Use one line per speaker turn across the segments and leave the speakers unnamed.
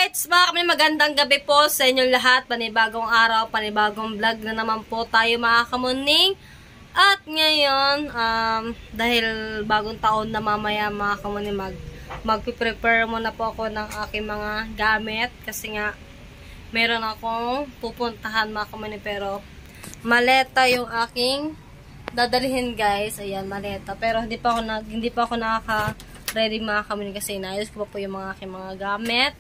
Alright, mga kami, magandang gabi po sa inyong lahat. Panibagong araw, panibagong vlog na naman po tayo mga kamuning. At ngayon, dahil bagong taon na mamaya mga kamuning, magpiprepare muna po ako ng aking mga gamit. Kasi nga, meron akong pupuntahan mga kamuning, pero maleta yung aking dadalhin guys. Ayan, maleta. Pero hindi pa ako nakaka-ready mga kamuning kasi inayos ko pa po yung aking mga gamit.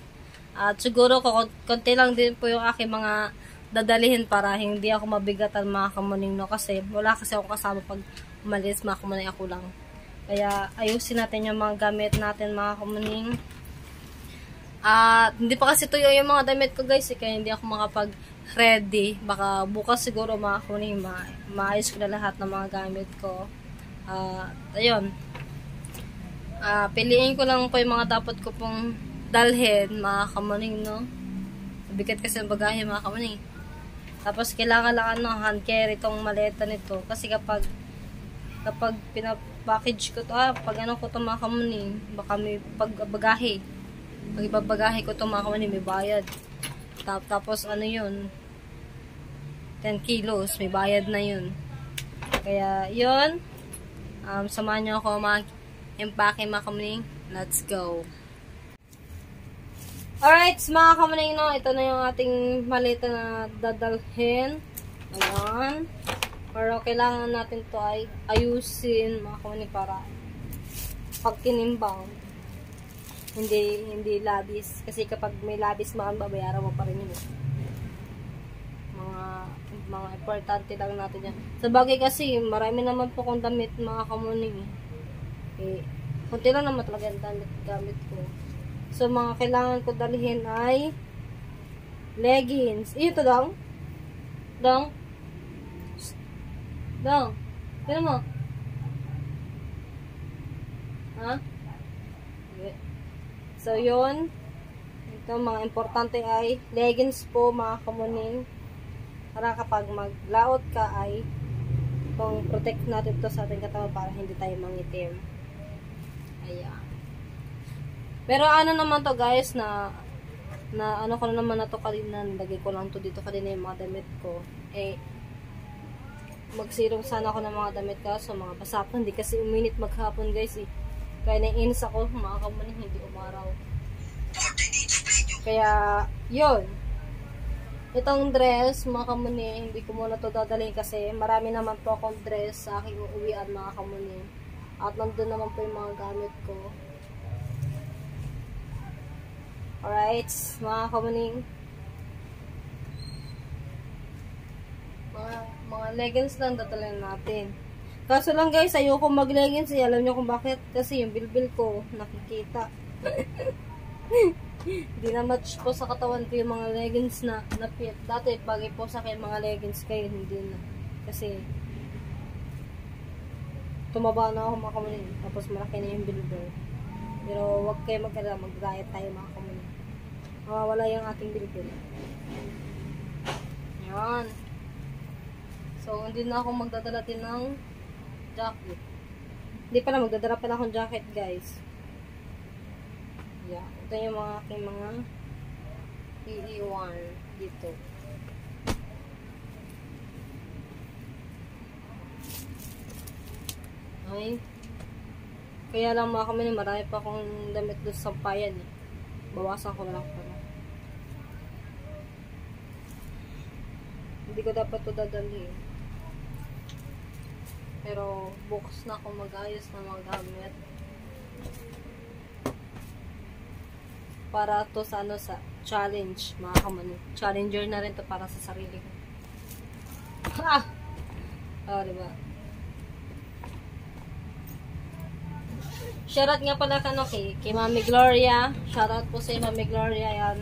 At siguro konti lang din po yung aking mga dadalihin para hindi ako mabigatan mga kamuning, no? Kasi wala kasi ako kasama pag umalis mga kamuning, ako lang. Kaya ayusin natin yung mga gamit natin mga kamuning. At hindi pa kasi tuyo yung mga damit ko guys, kaya hindi ako makapag-ready. Baka bukas siguro mga kamuning maayos ko na lahat ng mga gamit ko. Ayun. Piliin ko lang po yung mga dapat ko pong dalhin mga kamuning, no? Bigat kasi ang bagahe mga kamuning. Tapos kailangan lang hand carry itong maleta nito kasi kapag pinapackage ko to, pag ano ko to mga kamuning, baka may pagbagahe. Pag ibabagahe ko to mga kamuning, may bayad. Tapos ano yun, 10 kilos, may bayad na yun. Kaya yun, samahan nyo ako mag-empake mga kamuning. Let's go! Alright, mga kamuning, no, ito na yung ating maleta na dadalhin. Ayan. Pero kailangan natin to ay ayusin, mga kamuning, para pag tinimbang, hindi labis. Kasi kapag may labis, babayaran mo pa rin yun. Mga importante lang natin yan. Sa bagay kasi, marami naman po kong damit, mga kamuning. Kunti lang naman talaga yung gamit ko. So, mga kailangan ko dalhin ay leggings. Ito dong. Dong. Dong. Tignan mo. Ha? So, yun. Ito, mga importante ay leggings po, mga kamuning. Para kapag maglaot ka ay kung protect natin to sa ating katawan para hindi tayo mangitim. Ayan. Pero ano naman to guys, na ano ko na naman na to kanina, nilagay ko lang to dito kanina yung mga damit ko. Magsirong sana ako ng mga damit ko, so mga basapon, hindi kasi uminit maghapon guys Kaya naiinis ako, mga kamuning, hindi umaraw. Kaya, yun. Itong dress, mga kamuning, hindi ko muna to dadalhin kasi marami naman po akong dress sa aking uuwian mga kamuning. At nandun naman po yung mga gamit ko. Alright, mga kamuning. Mga leggings lang dadalhin natin. Kaso lang guys, ayoko mag-leggings. Alam nyo kung bakit? Kasi yung bilbil ko, nakikita. Hindi na match po sa katawan ko yung mga leggings na fit. Dati, bagay po sa akin mga leggings kayo, hindi na. Kasi, tumaba na ako mga kamuning. Tapos malaki na yung bilbil. Pero huwag kayo mag-alala, mag-diet tayo mga kamuning. Mawawala yung ating bilbil. Yan. So, hindi na ako magdadala din ng jacket. Hindi pala, magdadala pala akong jacket, guys. Yeah. Ito yung mga aking mga iiwan dito. Ay. Kaya lang mga kami, marami pa akong damit doon sa sampayan Bawasan ko na lang pala. Hindi ko dapat ito dadalhin. Pero bukas na ako mag-ayos ng mga gamit. Para to sa sa challenge, mga kamuning. Challenger na rin to para sa sarili ko. Diba? Shoutout nga pala kay Mami Gloria. Shoutout po sa Mami Gloria yan.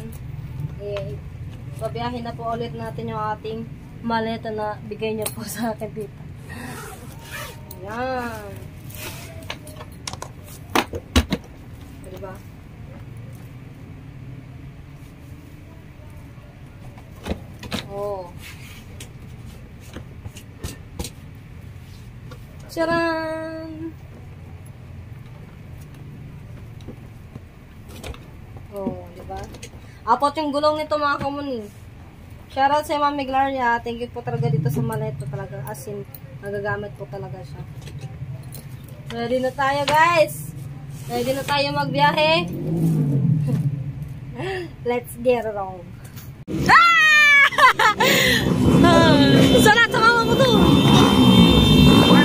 Babiyahin na po ulit natin yung ating maleta na bigay niyo po sa akin dito. Yan. Diba? Oh. Charan! Oh, diba? Apot yung gulong nito mga kamuning. Shoutout sa Mami Gloria. Thank you po talaga dito sa maleta talaga. As in, nagagamit po talaga siya. Ready na tayo guys. Ready na tayo magbiyahe. Let's get it on. Salat sa mama ko to.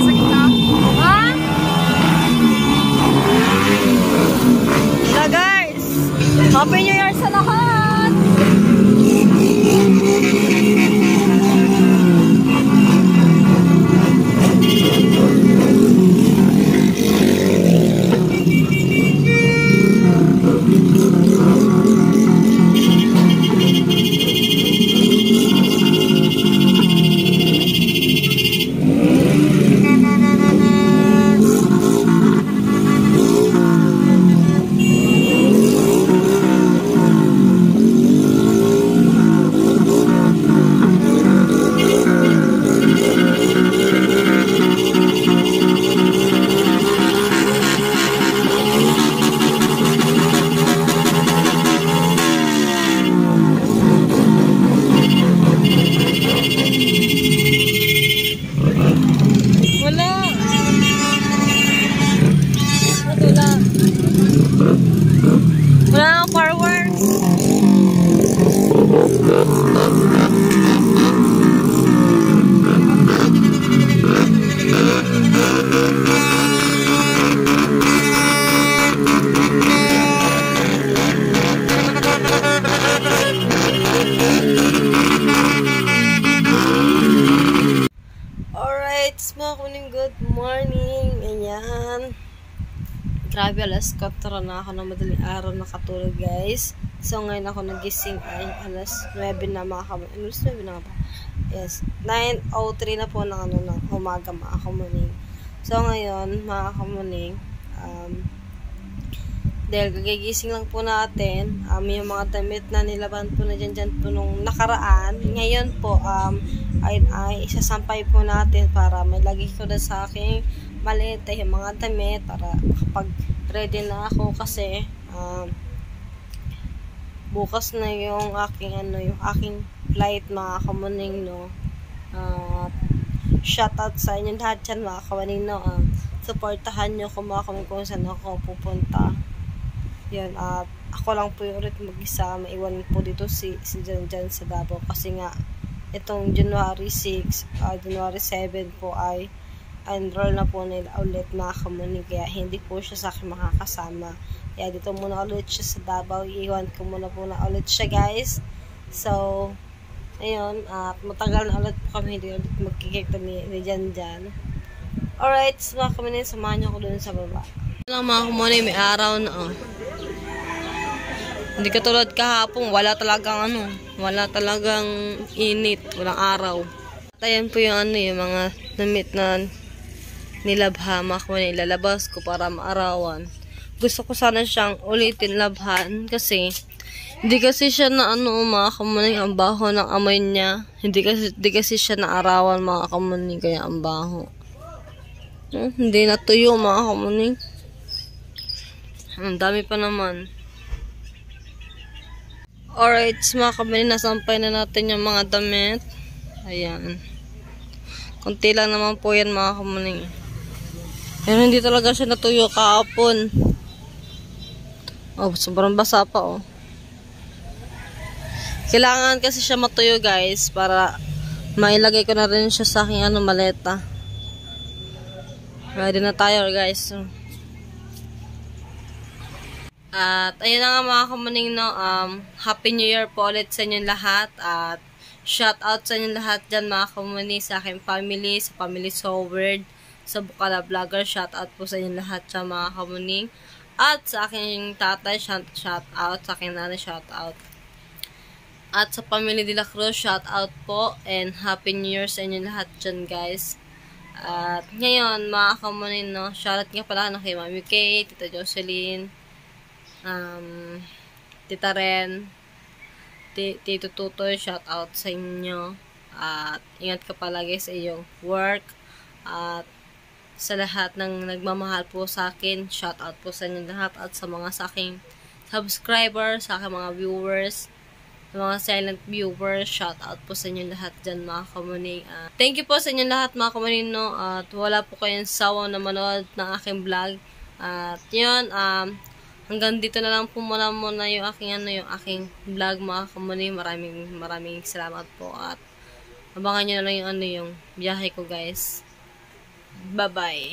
Sa kita.
Ha? So guys, Happy New Year sa lahat! Wala nang fireworks. Alright, mga kuning good morning. Ayan. Grabe, alas 4 na ako ng madaling araw nakatulog guys. So ngayon ako nagising ay alas 9 na mga kamuning. Alas 9 na ba? Yes, 9:03 na po ng ng umaga mga kamuning. So ngayon mga kamuning, dahil gagising lang po natin, yung mga damit na nilaban po na dyan po nung nakaraan. Ngayon po, ay isasampay po natin para may lagi ko na sa aking maleta yung mga damit para kapag ready na ako kasi bukas na yung aking yung aking flight mga kamuning no. Shout out sa inyo lahat dyan mga kamuning no. Supportahan nyo kung mga kamuning kung saan ako pupunta. Yan, ako lang po yung ulit mag-isa, maiwan po dito si Jan sa Davao kasi nga itong January 6, January 7 po ay enroll na po nila ulit mga kamuning, kaya hindi po siya sa akin makakasama. Kaya dito muna ulit siya sa Davao, iiwan ko muna po na ulit siya guys. So, ayun, matagal na ulit po kami hindi ulit magkikita ni Jan. Alright, so mga kamuning, samahan niyo ko dun sa baba. Lang mga kamuning, may araw na Hindi katulad kahapon, wala talagang init, walang araw. At ayan po yung yung mga damit na nilabha, mga kamuning, ilalabas ko para maarawan. Gusto ko sana siyang ulitin labhan kasi hindi kasi siya na mga kamuning, ang baho ng amoy niya. Hindi kasi siya naarawan mga kamuning, kaya ang baho. Hindi natuyo mga kamuning. Ang dami pa naman. Alright, mga kamuning, nasampay na natin yung mga damit. Ayan. Kunti lang naman po yan mga kamuning. Pero hindi talaga siya natuyo kahapon. Oh, sobrang basa pa Kailangan kasi siya matuyo guys para mailagay ko na rin siya sa aking maleta. Ready na tayo guys. At ayun na nga mga kamuning no, Happy New Year po ulit sa inyong lahat at shout out sa inyong lahat dyan mga kamuning, sa aking family, sa family Soward, sa Bukala Vlogger, shout out po sa inyong lahat dyan mga kamuning. At sa aking tatay, shout out, sa aking nanay, shout out. At sa family De La Cruz, shout out po and Happy New Year sa inyong lahat dyan guys. At ngayon mga kamuning no, shout out nga pala kay Mami Kay, Tita Jocelyn, Tita Ren, Tito Tutoy, shout out sa inyo. At ingat ka palagi sa iyong work. At sa lahat ng nagmamahal po sa akin, shout out po sa inyo lahat. At sa mga sa subscribers, sa aking mga viewers, sa mga silent viewers, shout out po sa inyo lahat dyan mga kamuning. Thank you po sa inyo lahat mga kamuning, no? At wala po kayong sawang na manood ng aking vlog. At yun, hanggang dito na lang po muna yung aking vlog mga kamuning. Maraming salamat po at abangan nyo na lang yung biyahe ko guys. Bye-bye!